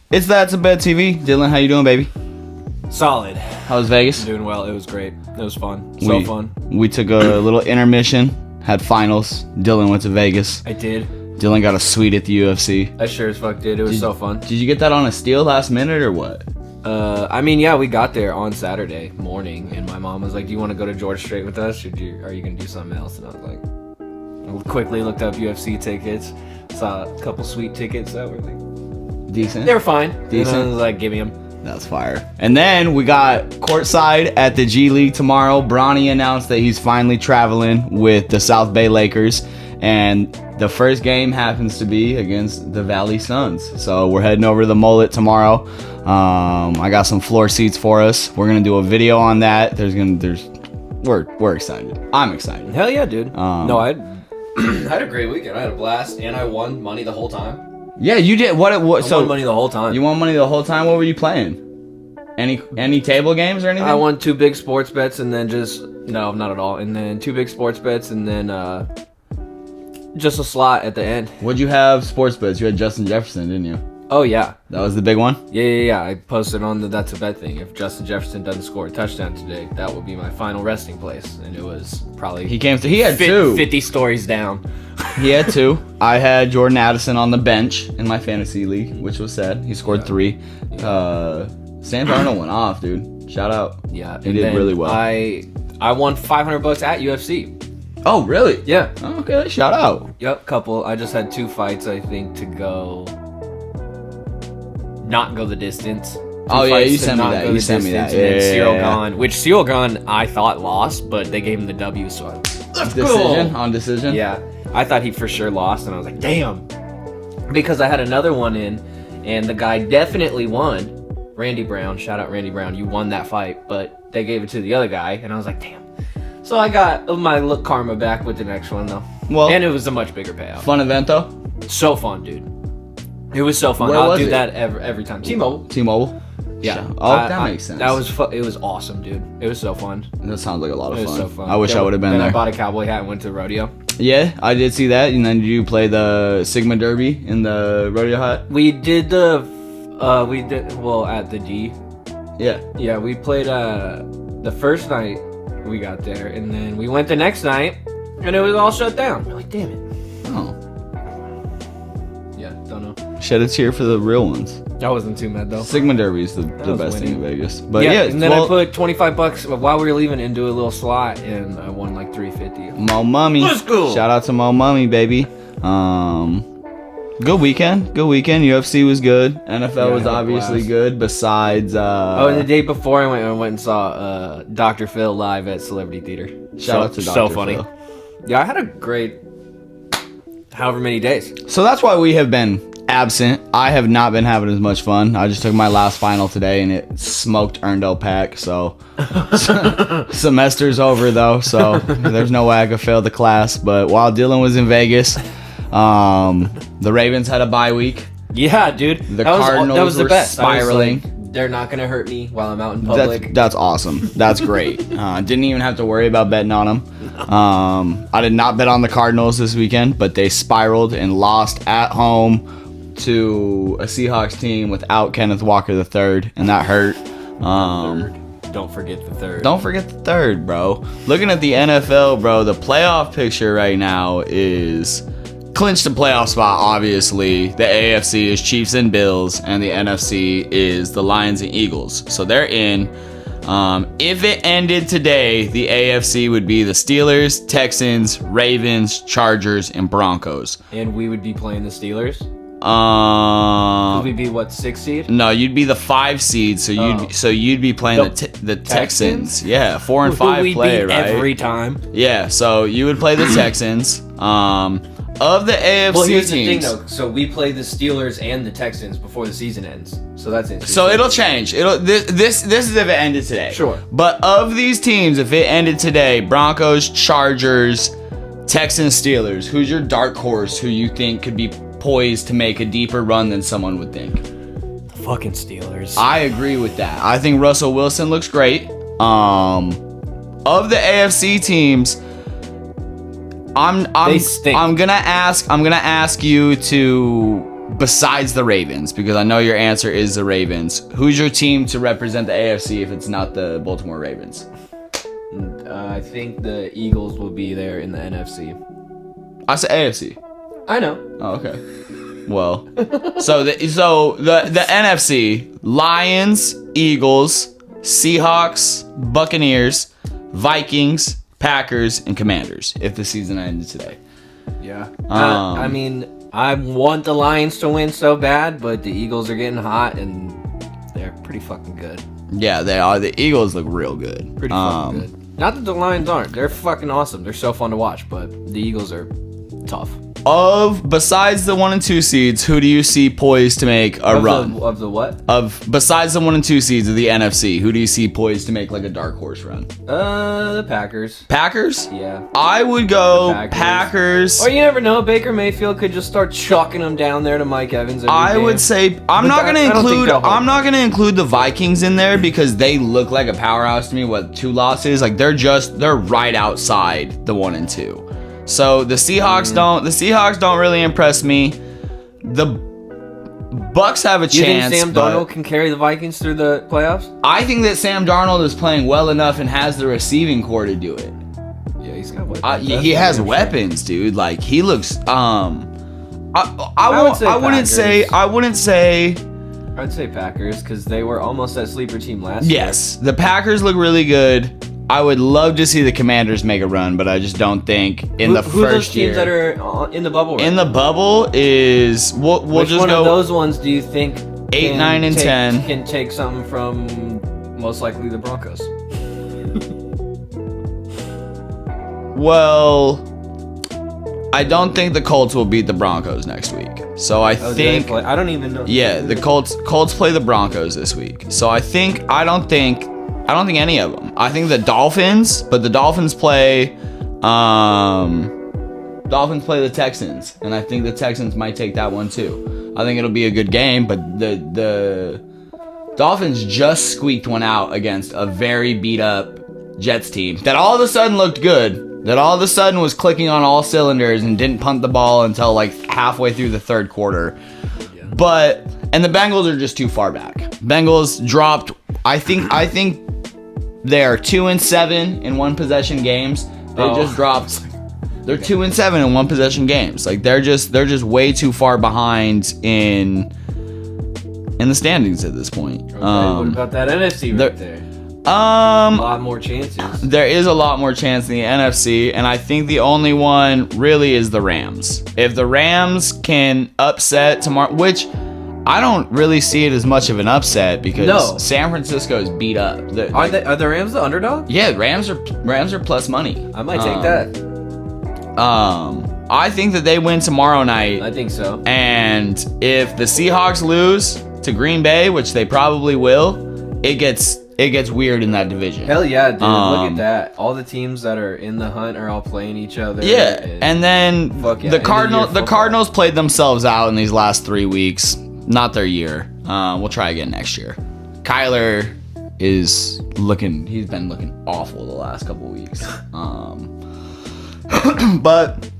It's a BetTV. Dylan, how you doing, baby? Solid. How was Vegas? Doing well. It was great. It was fun. So fun. We took a little intermission, had finals. Dylan went to Vegas. I did. Dylan got a suite at the UFC. I sure as fuck did. It was so fun. Did you get that on a steal last minute or what? We got there on Saturday morning, and my mom was like, "Do you want to go to George Strait with us, or are you gonna do something else?" And I was like, I quickly looked up UFC tickets, saw a couple sweet tickets that were like decent. They were fine. Decent. And I was like, "Give me them." That's fire. And then we got courtside at the G League tomorrow. Bronny announced that he's finally traveling with the South Bay Lakers, and the first game happens to be against the Valley Suns. So we're heading over to the Mullet tomorrow. I got some floor seats for us. We're gonna do a video on that. We're excited. I'm excited. Hell yeah, dude. No, I had a great weekend. I had a blast, and I won money the whole time. Yeah, you did. What? I won money the whole time. You won money the whole time. What were you playing? Any table games or anything? I won 2 big sports bets, and then no, not at all. And then 2 big sports bets, and then just a slot at the end. What'd you have sports bets? You had Justin Jefferson, didn't you? Oh yeah, that was the big one. Yeah. I posted on the That's a Bet thing. If Justin Jefferson doesn't score a touchdown today, that will be my final resting place. And it was probably he had 2 50 stories down. He had 2. I had Jordan Addison on the bench in my fantasy league, which was sad. He scored 3. Sam Darnold went off, dude. Shout out. Yeah, he did really well. I won $500 at UFC. Oh really? Yeah. Oh, okay, shout out. Yep, couple. I just had 2 fights, I think, to not go the distance. Oh yeah, you sent me that. You sent me that. And Cyril Gahn, which Cyril Gahn I thought lost, but they gave him the W, so let's go. On decision? Yeah. I thought he for sure lost, and I was like, damn. Because I had another one in, and the guy definitely won. Randy Brown, shout out Randy Brown, you won that fight, but they gave it to the other guy, and I was like, damn. So I got my karma back with the next one, though. Well, and it was a much bigger payout. Fun event, though? So fun, dude. It was so fun. I'll do that every time. T-Mobile? Yeah. That makes sense. That was it was awesome, dude. It was so fun. That sounds like a lot of fun. It was so fun. I wish I would have been there. I bought a cowboy hat and went to the rodeo. Yeah, I did see that. And then did you play the Sigma Derby in the rodeo hat? We did at the D. Yeah. Yeah, we played the first night we got there, and then we went the next night, and it was all shut down. We're like, damn it. Oh. Yeah, don't know. Shed a tear for the real ones. I wasn't too mad though. Sigma Derby is the best thing in Vegas. But yeah, and then I put $25 while we were leaving into a little slot, and I won like $350. Mo Mummy. Let's go. Shout out to Mo Mummy, baby. Good weekend. UFC was good. NFL was obviously good. Besides, and the day before I went and saw Dr. Phil live at Celebrity Theater. Shout out to Dr. So funny. Phil. Yeah, I had a great however many days. So that's why we have been absent. I have not been having as much fun. I just took my last final today and it smoked Erndale Pack. So semester's over though. So there's no way I could fail the class. But while Dylan was in Vegas, the Ravens had a bye week. Yeah, dude. The Cardinals were spiraling. They're not gonna hurt me while I'm out in public. That's awesome. That's great. Didn't even have to worry about betting on them. I did not bet on the Cardinals this weekend, but they spiraled and lost at home to a Seahawks team without Kenneth Walker III, and that hurt. Don't forget the third. Don't forget the third, bro. Looking at the NFL, bro, the playoff picture right now is clinched a playoff spot, obviously. The AFC is Chiefs and Bills, and the NFC is the Lions and Eagles. So they're in. If it ended today, the AFC would be the Steelers, Texans, Ravens, Chargers, and Broncos. And we would be playing the Steelers? Would we be what, 6 seed? No, you'd be the 5 seed, so you'd be playing the Texans. Yeah, 4 and 5 play, right? Every time. Yeah, so you would play the Texans. Of the AFC well, here's teams. The thing, though. So we play the Steelers and the Texans before the season ends. So that's interesting. So it'll change. This is if it ended today. Sure. But of these teams, if it ended today, Broncos, Chargers, Texans, Steelers, who's your dark horse who you think could be poised to make a deeper run than someone would think? The fucking Steelers. I agree with that. I think Russell Wilson looks great. Of the AFC teams, I'm gonna ask you to besides the Ravens, because I know your answer is the Ravens, who's your team to represent the AFC if it's not the Baltimore Ravens? I think the Eagles will be there in the NFC. I said AFC. I know. Oh, okay. Well, so the NFC: Lions, Eagles, Seahawks, Buccaneers, Vikings, Packers, and Commanders. If the season ended today. Yeah. I mean, I want the Lions to win so bad, but the Eagles are getting hot and they're pretty fucking good. Yeah, they are. The Eagles look real good. Pretty fucking good. Not that the Lions aren't. They're fucking awesome. They're so fun to watch, but the Eagles are tough. Besides the 1 and 2 seeds, who do you see poised to make a run? Of the what? Besides the 1 and 2 seeds of the NFC, who do you see poised to make like a dark horse run? The Packers. Packers? Yeah. I would go Packers. Or you never know, Baker Mayfield could just start chalking them down there to Mike Evans. I would say I'm not gonna include the Vikings in there because they look like a powerhouse to me with 2 losses. Like they're right outside the 1 and 2. So the Seahawks don't really impress me. The Bucks have a chance. You think Sam Darnold can carry the Vikings through the playoffs? I think that Sam Darnold is playing well enough and has the receiving core to do it. Yeah, he's got weapons. He has weapons, dude. Like he looks. I'd say Packers because they were almost that sleeper team last year. Yes, the Packers look really good. I would love to see the Commanders make a run, but I just don't think who are those teams that are in the bubble? In the bubble is Which just one go. Of those ones do you think 8, 9, and 10 can take something from most likely the Broncos? Well, I don't think the Colts will beat the Broncos next week. So I think I don't even know. Yeah, the Colts play the Broncos this week. So I don't think any of them. I think the Dolphins, but the Dolphins play the Texans, and I think the Texans might take that one too. I think it'll be a good game, but the Dolphins just squeaked one out against a very beat up Jets team that all of a sudden looked good, that all of a sudden was clicking on all cylinders and didn't punt the ball until like halfway through the third quarter. Yeah. And the Bengals are just too far back. Bengals dropped, I think they are 2-7 in one possession games. They just dropped. They're 2-7 in one possession games. Like they're just way too far behind in the standings at this point. Okay, what about that NFC right there? A lot more chances. There is a lot more chance in the NFC, and I think the only one really is the Rams. If the Rams can upset tomorrow, which I don't really see it as much of an upset because San Francisco is beat up. Are the Rams the underdog? Yeah, Rams are plus money. I might take that. I think that they win tomorrow night. I think so. And if the Seahawks lose to Green Bay, which they probably will, it gets weird in that division. Hell yeah, dude. Look at that. All the teams that are in the hunt are all playing each other. Yeah. And then the Cardinals played themselves out in these last 3 weeks. Not their year. We'll try again next year. Kyler he's been looking awful the last couple weeks. But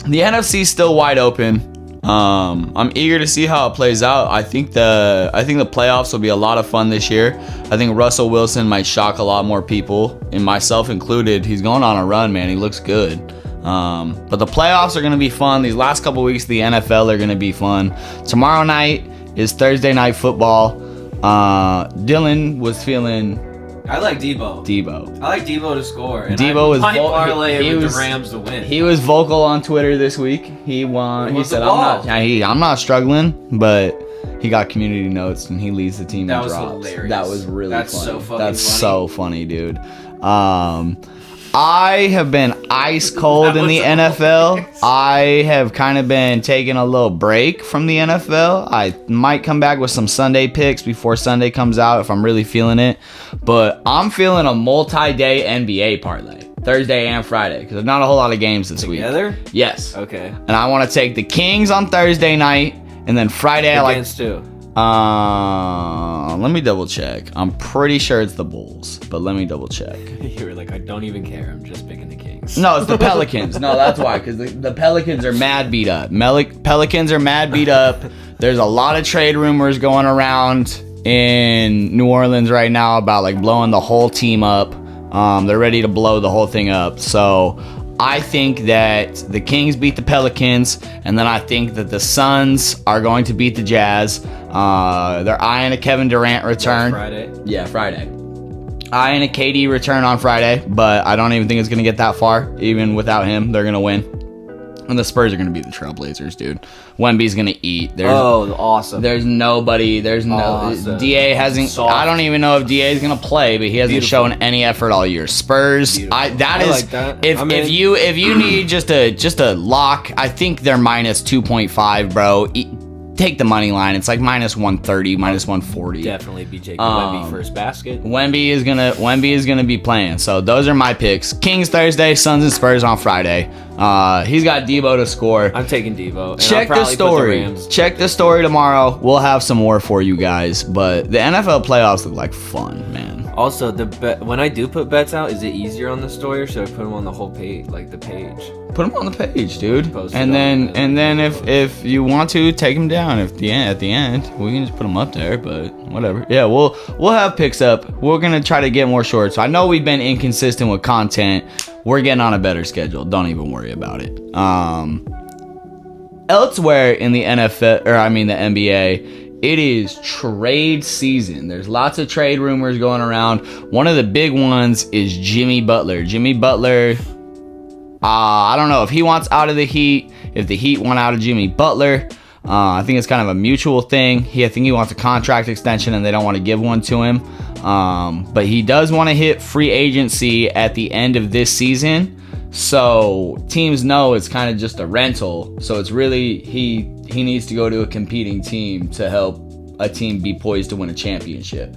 the NFC is still wide open. I'm eager to see how it plays out. I think the playoffs will be a lot of fun this year. I think Russell Wilson might shock a lot more people, and myself included. He's going on a run, man. He looks good. But the playoffs are going to be fun. These last couple weeks of the NFL are going to be fun. Tomorrow night is Thursday night football. Dylan was feeling. I like Debo. I like Debo to score. And Debo was parlay with the Rams to win. He was vocal on Twitter this week. He won. He said, "I'm not struggling," but he got community notes and he leads the team in drops. Hilarious. That was really funny. That's so funny, dude. I have been ice cold in the NFL. I have kind of been taking a little break from the NFL. I might come back with some Sunday picks before Sunday comes out if I'm really feeling it. But I'm feeling a multi-day NBA parlay, Thursday and Friday, because there's not a whole lot of games this week. Together? Yes. Okay. And I want to take the Kings on Thursday night, and then Friday Against who? Let me double check. I'm pretty sure it's the Bulls, but let me double check. You were like, I don't even care. I'm just picking the Kings. No, it's the Pelicans. No, that's why, because the Pelicans are mad beat up. Pelicans are mad beat up. There's a lot of trade rumors going around in New Orleans right now about like blowing the whole team up. They're ready to blow the whole thing up. So I think that the Kings beat the Pelicans, and then I think that the Suns are going to beat the Jazz. They're eyeing a Kevin Durant return. Friday. Yeah, Friday. Eyeing a KD return on Friday, but I don't even think it's going to get that far. Even without him, they're going to win. And the Spurs are going to be the Trailblazers, dude. Wemby's going to eat. Awesome. There's nobody. There's no... Awesome. DA hasn't... Soft. I don't even know if DA is going to play, but he hasn't shown any effort all year. Spurs... I like that. If you need just a lock, I think they're minus 2.5, bro. Take the money line. It's like minus 130, minus 140. Definitely be Jacob Wemby first basket. Wemby is gonna be playing. So those are my picks. Kings Thursday, Suns and Spurs on Friday. He's got Debo to score. I'm taking Devo. And Check the story. Check the story tomorrow. We'll have some more for you guys. But the NFL playoffs look like fun, man. Also, when I do put bets out, is it easier on the story or should I put them on the whole page, like the page? Put them on the page, dude. Post And it then if you want to take them down, at the end, we can just put them up there. But whatever. Yeah, we'll have picks up. We're gonna try to get more shorts. I know we've been inconsistent with content. We're getting on a better schedule. Don't even worry about it. Elsewhere in the NFL, or I mean the NBA, it is trade season. There's lots of trade rumors going around. One of the big ones is Jimmy Butler. Jimmy Butler, I don't know if he wants out of the Heat, if the Heat want out of Jimmy Butler. I think it's kind of a mutual thing. I think he wants a contract extension and they don't want to give one to him. But he does want to hit free agency at the end of this season. So teams know it's kind of just a rental. So it's really, he needs to go to a competing team to help a team be poised to win a championship.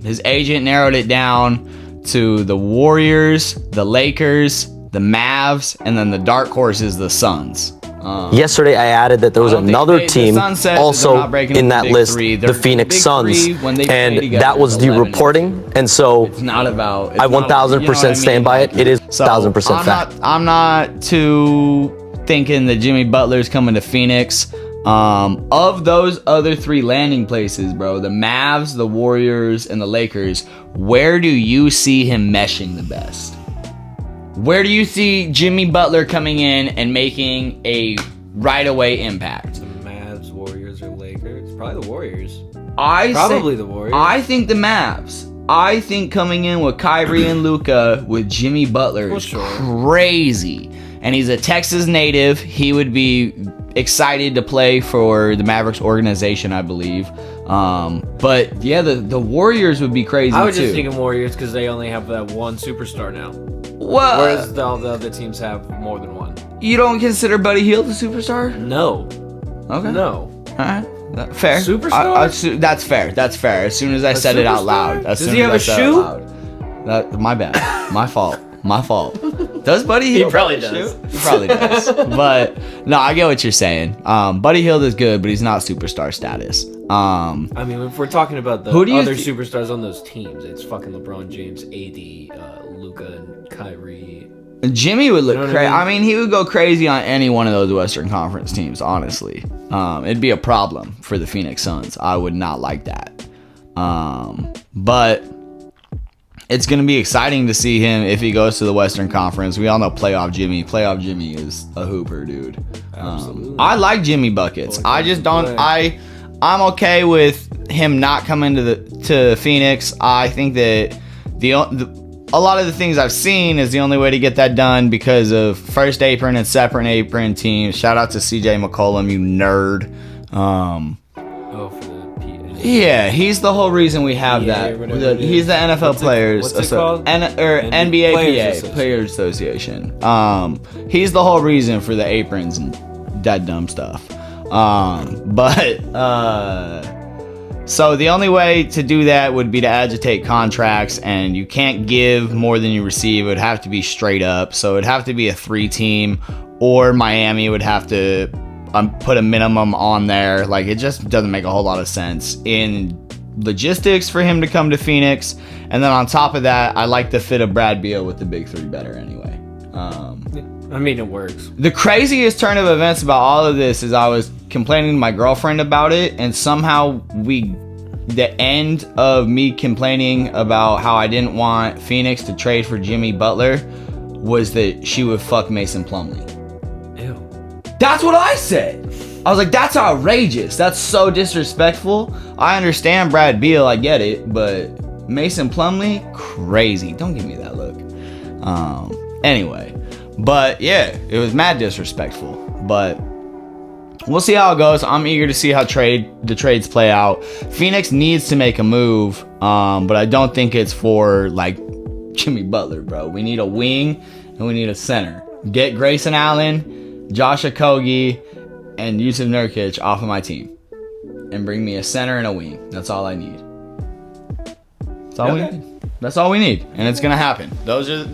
His agent narrowed it down to the Warriors, the Lakers, the Mavs, and then the dark horse is the Suns. Yesterday, I added that there was another team also in that list, the Phoenix Suns, and that was the reporting. And so it's not about. I 1,000% stand by it. It is 1,000% fact. I'm not too thinking that Jimmy Butler's coming to Phoenix. Of those other three landing places, bro, the Mavs, the Warriors, and the Lakers, where do you see him meshing the best? Where do you see Jimmy Butler coming in and making a right away impact? The Mavs, Warriors, or Lakers? Probably the Warriors. Probably the Warriors. I think the Mavs. I think coming in with Kyrie and Luka with Jimmy Butler is crazy. And he's a Texas native. He would be excited to play for the Mavericks organization, I believe. But yeah, the Warriors would be crazy too. I was just thinking Warriors because they only have that one superstar now. Well, whereas all the other teams have more than one. You don't consider Buddy Hield a superstar? No. Okay. No. All right. Fair. Superstar? That's fair. That's fair. As soon as I said it out loud. Does he have a shoe? My bad. My fault. My fault. Does Buddy Hield? He probably does. He probably does. But no, I get what you're saying. Buddy Hield is good, but he's not superstar status. I mean, if we're talking about the other superstars on those teams, it's fucking LeBron James, AD, Luka, and Kyrie. Jimmy would look crazy. I mean, he would go crazy on any one of those Western Conference teams, honestly. It'd be a problem for the Phoenix Suns. I would not like that. But it's going to be exciting to see him if he goes to the Western Conference. We all know Playoff Jimmy. Playoff Jimmy is a hooper, dude. Absolutely. I like Jimmy buckets. I just don't. I'm okay with him not coming to Phoenix. I think that a lot of the things I've seen is the only way to get that done because of first apron and separate apron teams. Shout out to CJ McCollum, you nerd. For the PHX. Yeah, he's the whole reason we have that. He's the NFL Players. What's it called? NBA Players Association. He's the whole reason for the aprons and that dumb stuff. So the only way to do that would be to agitate contracts, and you can't give more than you receive. It would have to be straight up. So it'd have to be a 3-team, or Miami would have to put a minimum on there. Like, it just doesn't make a whole lot of sense in logistics for him to come to Phoenix. And then on top of that, I like the fit of Brad Beal with the big three better anyway. I mean, it works. The craziest turn of events about all of this is I was complaining to my girlfriend about it, and somehow the end of me complaining about how I didn't want Phoenix to trade for Jimmy Butler was that she would fuck Mason Plumlee. Ew. That's what I said. I was like, that's outrageous. That's so disrespectful. I understand Brad Beal, I get it, but Mason Plumlee, crazy. Don't give me that look. Anyway, but yeah, it was mad disrespectful. But we'll see how it goes. I'm eager to see how the trades play out. Phoenix needs to make a move, but I don't think it's for like Jimmy Butler, bro. We need a wing and we need a center. Get Grayson Allen, Josh Okogie, and Yusuf Nurkic off of my team, and bring me a center and a wing. That's all I need. That's all we need. That's all we need, and it's gonna happen. Those are.